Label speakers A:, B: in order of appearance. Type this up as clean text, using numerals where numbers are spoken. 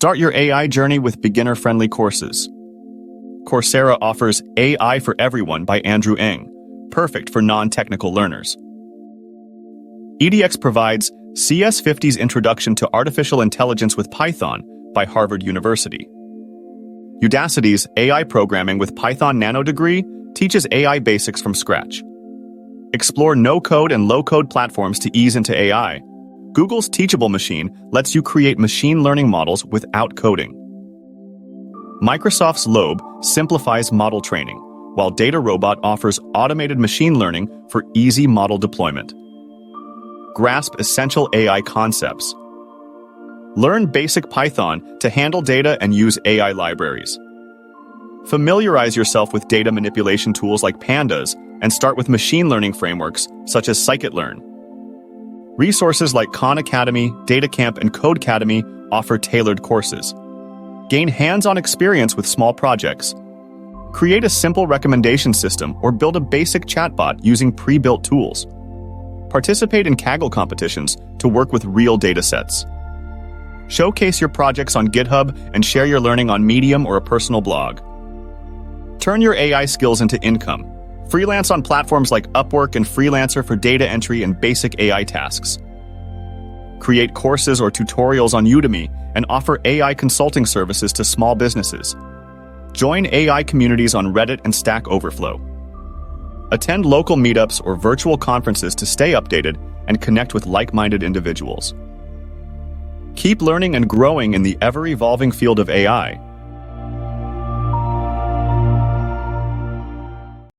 A: Start your AI journey with beginner-friendly courses. Coursera offers AI for Everyone by Andrew Ng, perfect for non-technical learners. edX provides CS50's Introduction to Artificial Intelligence with Python by Harvard University. Udacity's AI Programming with Python Nano degree teaches AI basics from scratch. Explore no-code and low-code platforms to ease into AI. Google's Teachable Machine lets you create machine learning models without coding. Microsoft's Lobe simplifies model training, while DataRobot offers automated machine learning for easy model deployment. Grasp essential AI concepts. Learn basic Python to handle data and use AI libraries. Familiarize yourself with data manipulation tools like Pandas and start with machine learning frameworks such as scikit-learn. Resources like Khan Academy, DataCamp, and Codecademy offer tailored courses. Gain hands-on experience with small projects. Create a simple recommendation system or build a basic chatbot using pre-built tools. Participate in Kaggle competitions to work with real datasets. Showcase your projects on GitHub and share your learning on Medium or a personal blog. Turn your AI skills into income. Freelance on platforms like Upwork and Freelancer for data entry and basic AI tasks. Create courses or tutorials on Udemy and offer AI consulting services to small businesses. Join AI communities on Reddit and Stack Overflow. Attend local meetups or virtual conferences to stay updated and connect with like-minded individuals. Keep learning and growing in the ever-evolving field of AI.